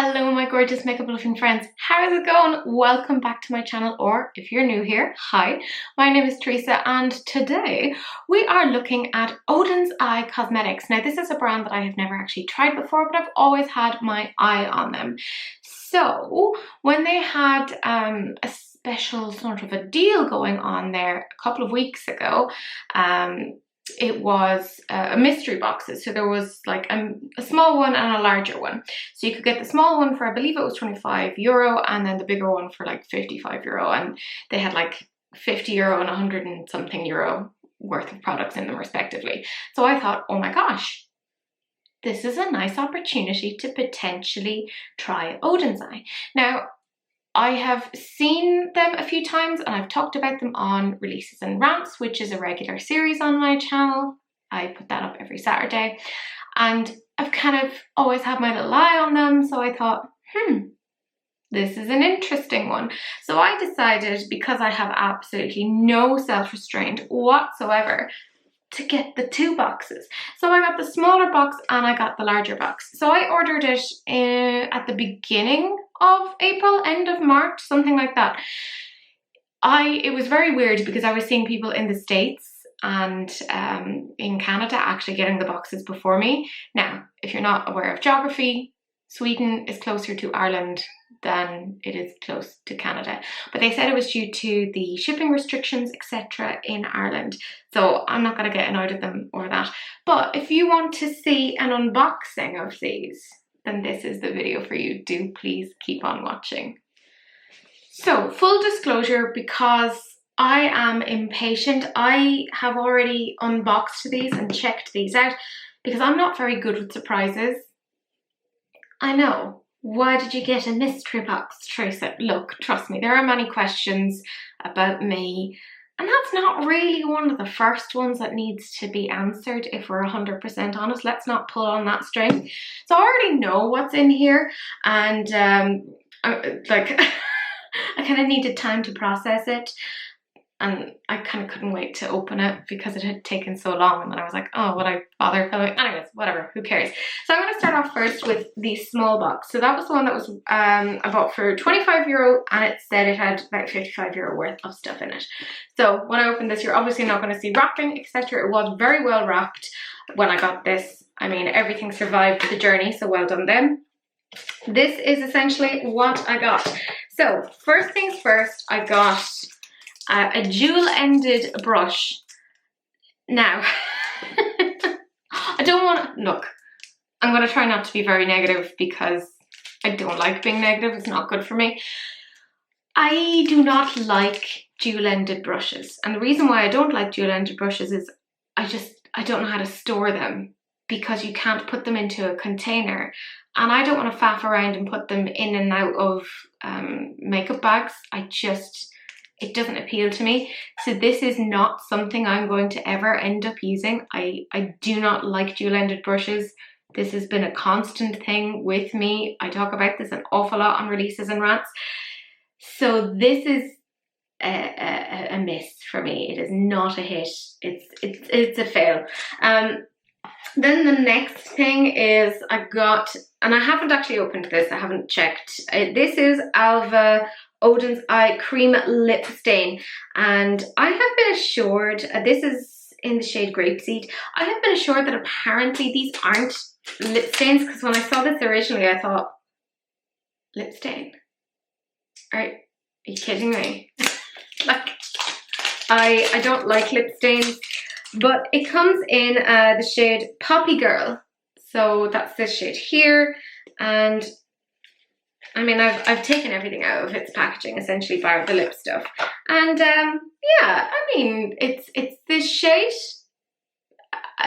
Hello my gorgeous makeup loving friends, how's it going? Welcome back to my channel, or if you're new here, hi, my name is Teresa and today we are looking at Odens Eye Cosmetics. Now this is a brand that I have never actually tried before, but I've always had my eye on them. So when they had a special sort of a deal going on there a couple of weeks ago, it was mystery boxes. So there was like a small one and a larger one. So you could get the small one for, I believe it was €25, and then the bigger one for like €55. And they had like €50 and 100 and something euro worth of products in them respectively. So I thought, oh my gosh, this is a nice opportunity to potentially try Odens Eye. Now, I have seen them a few times and I've talked about them on Releases and Rants, which is a regular series on my channel. I put that up every Saturday and I've kind of always had my little eye on them. So I thought, this is an interesting one. So I decided, because I have absolutely no self-restraint whatsoever, to get the two boxes. So I got the smaller box and I got the larger box. So I ordered it at the beginning of April, end of March, something like that. It was very weird because I was seeing people in the States and in Canada actually getting the boxes before me. Now, if you're not aware of geography, Sweden is closer to Ireland than it is close to Canada. But they said it was due to the shipping restrictions, etc. in Ireland. So I'm not going to get annoyed at them over that. But if you want to see an unboxing of these, then this is the video for you. Do please keep on watching. So full disclosure, because I am impatient, I have already unboxed these and checked these out because I'm not very good with surprises. I know. Why did you get a mystery box, Teresa? Look, trust me, there are many questions about me, and that's not really one of the first ones that needs to be answered, if we're 100% honest. Let's not pull on that string. So I already know what's in here, and I kind of needed time to process it. And I kind of couldn't wait to open it because it had taken so long. And then I was like, oh, would I bother filming? Anyways, whatever, who cares? So I'm going to start off first with the small box. So that was the one that was I bought for €25 and it said it had about €55 worth of stuff in it. So when I opened this, you're obviously not going to see wrapping, etc. It was very well wrapped when I got this. I mean, everything survived the journey, so well done them. This is essentially what I got. So first things first, I got a dual-ended brush. Now, I don't want to, look, I'm going to try not to be very negative because I don't like being negative. It's not good for me. I do not like dual-ended brushes. And the reason why I don't like dual-ended brushes is I don't know how to store them, because you can't put them into a container. And I don't want to faff around and put them in and out of makeup bags. It doesn't appeal to me. So this is not something I'm going to ever end up using. I do not like dual-ended brushes. This has been a constant thing with me. I talk about this an awful lot on Releases and Rants. So this is a miss for me. It is not a hit. It's a fail. Then the next thing is I got, and I haven't actually opened this, I haven't checked. This is Alva Odens Eye Cream Lip Stain, and I have been assured, this is in the shade Grapeseed, I have been assured that apparently these aren't lip stains, because when I saw this originally I thought, lip stain? Are you kidding me? Like, I don't like lip stains, but it comes in the shade Poppy Girl, so that's this shade here, and I mean, I've taken everything out of its packaging, essentially, bar the lip stuff. And yeah, I mean, it's this shade.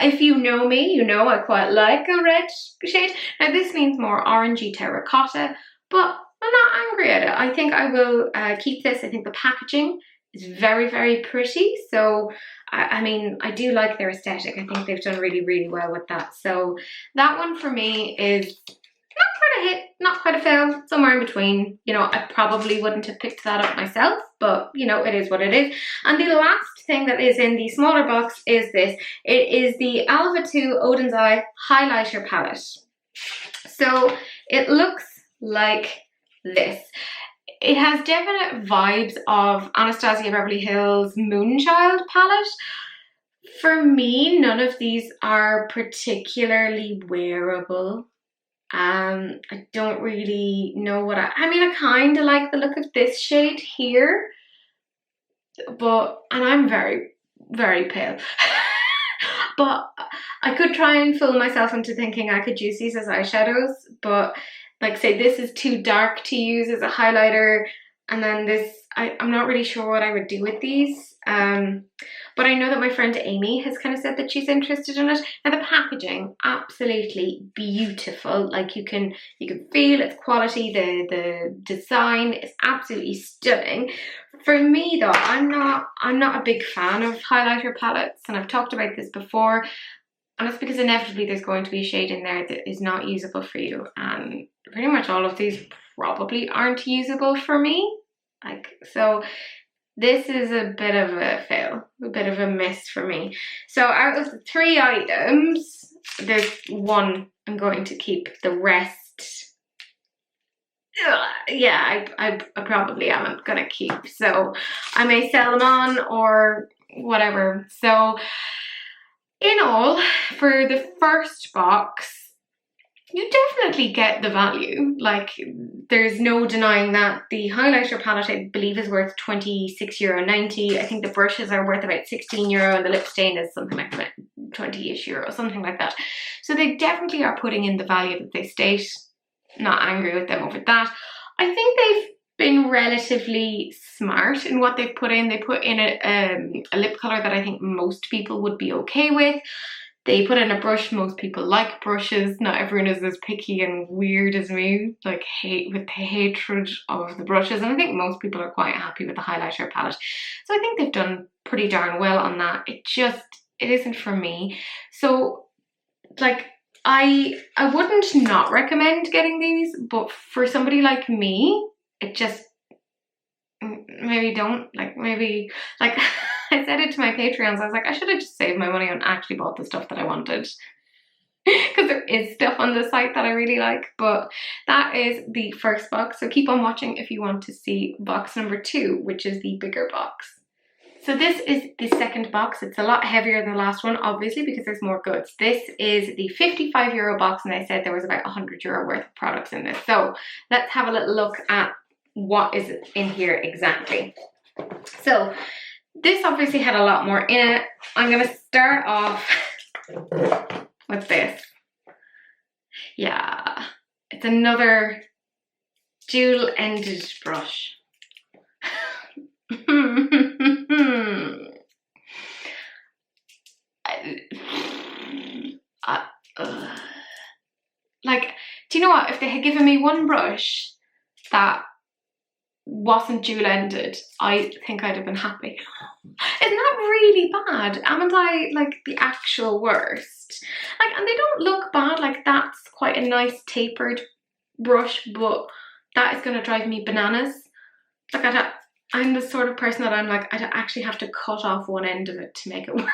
If you know me, you know I quite like a red shade. Now this means more orangey terracotta, but I'm not angry at it. I think I will keep this. I think the packaging is very, very pretty. So, I mean, I do like their aesthetic. I think they've done really, really well with that. So that one for me is not quite a hit, not quite a fail, somewhere in between. You know, I probably wouldn't have picked that up myself, but you know, it is what it is. And the last thing that is in the smaller box is this. It is the Alva 2 Odens Eye Highlighter Palette. So it looks like this. It has definite vibes of Anastasia Beverly Hills Moonchild palette. For me, none of these are particularly wearable. I don't really know what I mean, I kind of like the look of this shade here, but, and I'm very, very pale. But I could try and fool myself into thinking I could use these as eyeshadows, but like say this is too dark to use as a highlighter, and then this, I'm not really sure what I would do with these. But I know that my friend Amy has kind of said that she's interested in it. Now the packaging, absolutely beautiful. Like you can feel its quality. The design is absolutely stunning. For me though, I'm not a big fan of highlighter palettes, and I've talked about this before. And it's because inevitably there's going to be a shade in there that is not usable for you. And pretty much all of these probably aren't usable for me. Like, so this is a bit of a fail, a bit of a miss for me. So out of the 3 items, there's one I'm going to keep. The rest, yeah, I probably am gonna keep. So I may sell them on or whatever. So in all, for the first box, you definitely get the value. Like, there's no denying that. The highlighter palette, I believe, is worth €26.90. I think the brushes are worth about €16, and the lip stain is something like about 20-ish euro, something like that. So they definitely are putting in the value that they state. Not angry with them over that. I think they've been relatively smart in what they've put in. They put in a lip color that I think most people would be okay with. They put in a brush. Most people like brushes. Not everyone is as picky and weird as me, like with the hatred of the brushes. And I think most people are quite happy with the highlighter palette. So I think they've done pretty darn well on that. It isn't for me. So like, I wouldn't not recommend getting these, but for somebody like me, it just, maybe don't, like, maybe, like, I said it to my Patreons, I was like, I should have just saved my money and actually bought the stuff that I wanted. Because there is stuff on the site that I really like. But that is the first box, so keep on watching if you want to see box number 2, which is the bigger box. So this is the second box. It's a lot heavier than the last one, obviously, because there's more goods. This is the €55 box, and I said there was about €100 worth of products in this. So let's have a little look at what is in here exactly. So this obviously had a lot more in it. I'm going to start off with this. Yeah, it's another dual-ended brush. Like, do you know what? If they had given me one brush that wasn't dual-ended, I think I'd have been happy. Isn't that really bad? Haven't I, like, the actual worst? Like, and they don't look bad. Like, that's quite a nice tapered brush, but that is going to drive me bananas. Like, I'm the sort of person that I'm like, I'd actually have to cut off one end of it to make it work.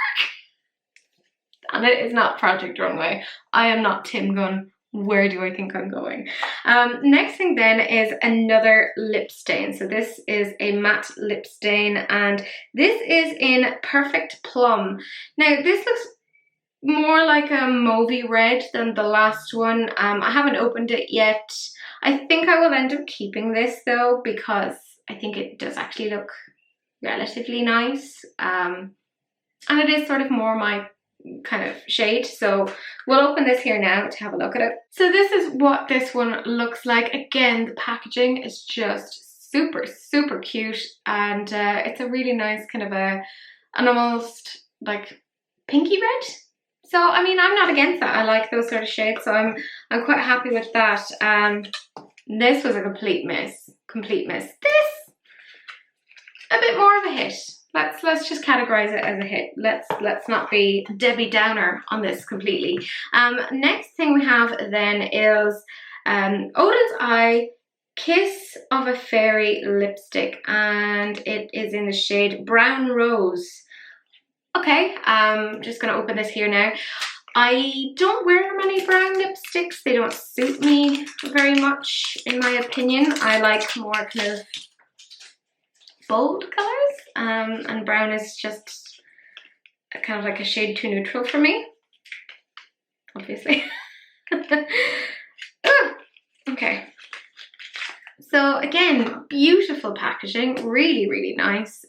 And it is not Project Runway. I am not Tim Gunn. Where do I think I'm going? Next thing then is another lip stain. So this is a matte lip stain, and this is in Perfect Plum. Now this looks more like a mauvey red than the last one. I haven't opened it yet. I think I will end up keeping this though, because I think it does actually look relatively nice. And it is sort of more my kind of shade, so we'll open this here now to have a look at it. So this is what this one looks like. Again, the packaging is just super cute, and it's a really nice kind of an almost like pinky red. So I mean, I'm not against that. I like those sort of shades, so I'm quite happy with that. This was a complete miss. This, a bit more of a hit. Let's just categorize it as a hit. Let's not be Debbie Downer on this completely. Next thing we have then is Oden's Eye Kiss of a Fairy lipstick, and it is in the shade Brown Rose. Okay, I'm just gonna open this here now. I don't wear many brown lipsticks. They don't suit me very much, in my opinion. I like more kind of bold colors, and brown is just kind of like a shade too neutral for me, obviously. Okay. So again, beautiful packaging, really, really nice.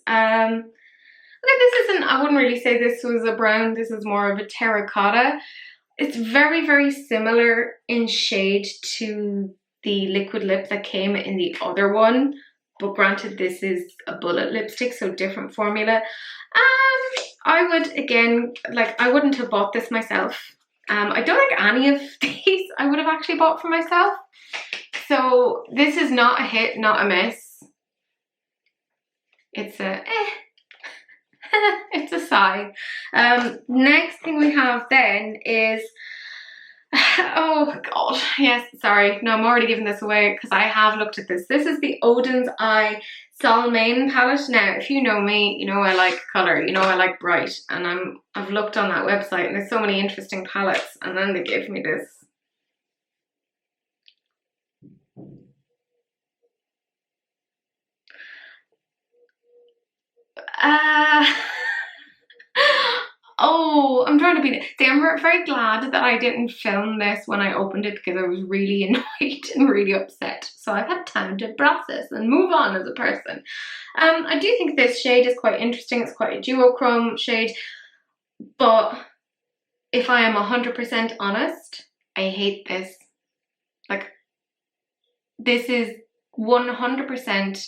Okay, this isn't, I wouldn't really say this was a brown, this is more of a terracotta. It's very, very similar in shade to the liquid lip that came in the other one, but granted this is a bullet lipstick, so different formula. I would, again, like, I wouldn't have bought this myself. I don't think any of these I would have actually bought for myself. So this is not a hit, not a miss. It's a it's a sigh. Next thing we have then is, oh god, yes, sorry, no, I'm already giving this away because I have looked at this. This is the Odens Eye Salmain palette. Now, if you know me, you know I like colour, you know I like bright, and I've looked on that website and there's so many interesting palettes, and then they gave me this. Oh, I'm trying to be. See, I'm very glad that I didn't film this when I opened it because I was really annoyed and really upset. So I've had time to process and move on as a person. I do think this shade is quite interesting. It's quite a duochrome shade. But if I am 100% honest, I hate this. Like, this is 100%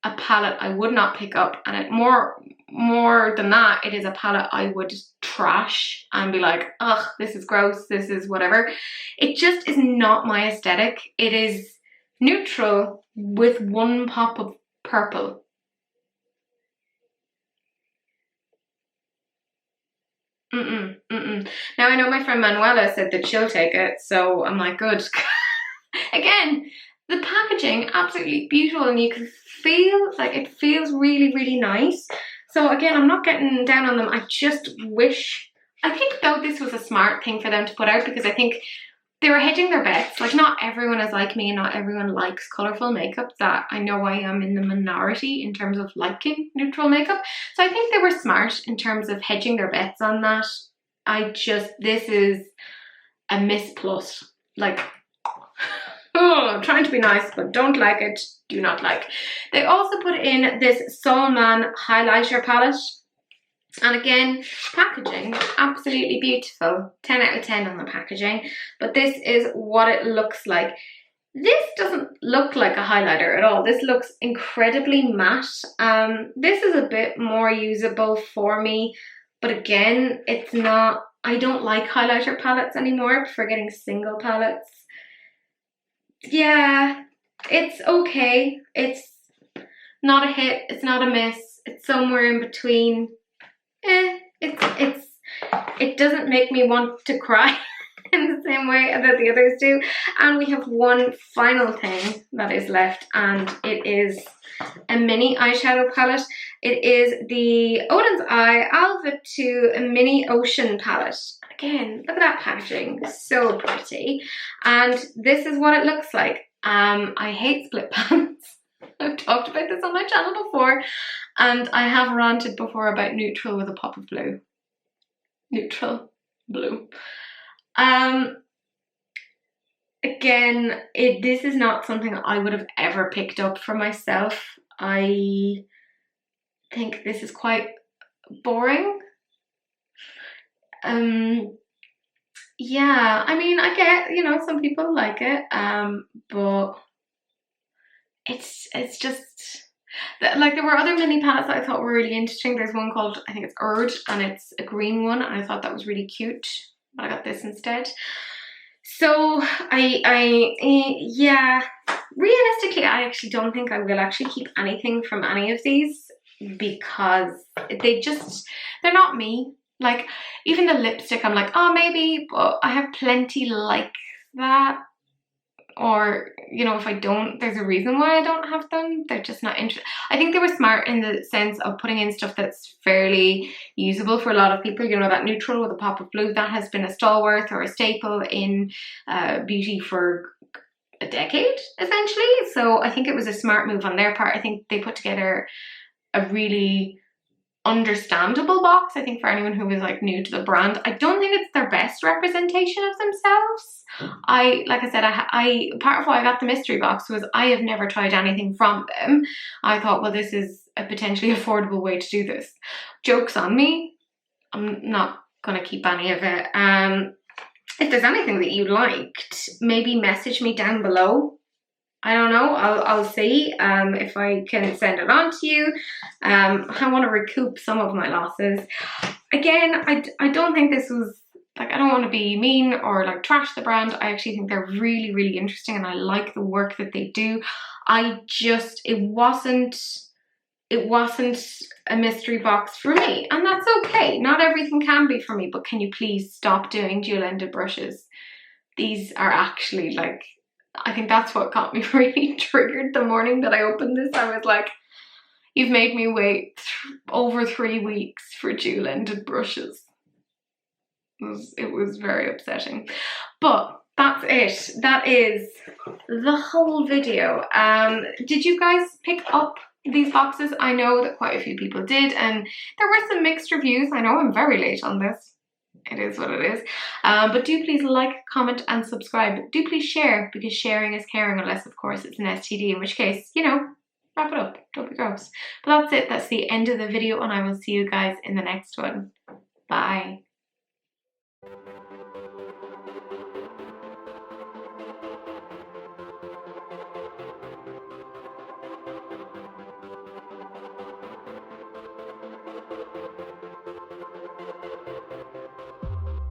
a palette I would not pick up, and more than that, it is a palette I would trash and be like, ugh, this is gross, this is whatever. It just is not my aesthetic. It is neutral with one pop of purple. Now, I know my friend Manuela said that she'll take it, so I'm like, good. Again, the packaging, absolutely beautiful, and you can feel, like, it feels really, really nice. So again, I'm not getting down on them. I just wish, I think though this was a smart thing for them to put out, because I think they were hedging their bets. Like, not everyone is like me and not everyone likes colourful makeup. That I know I am in the minority in terms of liking neutral makeup. So I think they were smart in terms of hedging their bets on that. This is a miss plus. Like, oh, I'm trying to be nice, but don't like it, do not like. They also put in this Solman highlighter palette. And again, packaging, absolutely beautiful. 10 out of 10 on the packaging. But this is what it looks like. This doesn't look like a highlighter at all. This looks incredibly matte. This is a bit more usable for me. But again, it's not, I don't like highlighter palettes anymore. I prefer getting single palettes. Yeah, it's okay. It's not a hit, it's not a miss. It's somewhere in between. It doesn't make me want to cry in the same way that the others do. And we have one final thing that is left, and it is a mini eyeshadow palette. It is the Odens Eye Alva 2 Mini Ocean palette. Again, look at that packaging, so pretty. And this is what it looks like. I hate split pans. I've talked about this on my channel before, and I have ranted before about neutral with a pop of blue. Neutral blue. Again, this is not something I would have ever picked up for myself. I think this is quite boring. Yeah, I mean, I get, you know, some people like it, but it's just, like, there were other mini palettes that I thought were really interesting. There's one called, I think it's Urge, and it's a green one, and I thought that was really cute, but I got this instead. So yeah, realistically, I actually don't think I will actually keep anything from any of these, because they're not me. Like, even the lipstick, I'm like, oh, maybe, but I have plenty like that. or, you know, if I don't, there's a reason why I don't have them. They're just not interested. I think they were smart in the sense of putting in stuff that's fairly usable for a lot of people. You know, that neutral with a pop of blue, that has been a stalwart or a staple in beauty for a decade, essentially. So I think it was a smart move on their part. I think they put together a really understandable box, I think, for anyone who was like new to the brand. I don't think it's their best representation of themselves. Like I said, I part of why I got the mystery box was I have never tried anything from them. I thought, well, this is a potentially affordable way to do this. Joke's on me. I'm not gonna keep any of it. If there's anything that you liked, maybe message me down below. I don't know, I'll see if I can send it on to you. I want to recoup some of my losses. Again, I don't think this was, like, I don't want to be mean or like trash the brand. I actually think they're really, really interesting and I like the work that they do. It wasn't a mystery box for me, and that's okay. Not everything can be for me, but can you please stop doing dual-ended brushes? These are actually like, I think that's what got me really triggered the morning that I opened this. I was like, you've made me wait over 3 weeks for dual-ended brushes. It was very upsetting. But that's it. That is the whole video. Did you guys pick up these boxes? I know that quite a few people did, and there were some mixed reviews. I know I'm very late on this. It is what it is. But do please like, comment and subscribe. Do please share, because sharing is caring, unless of course it's an STD, in which case, you know, wrap it up. Don't be gross. But that's it. That's the end of the video, and I will see you guys in the next one. Bye.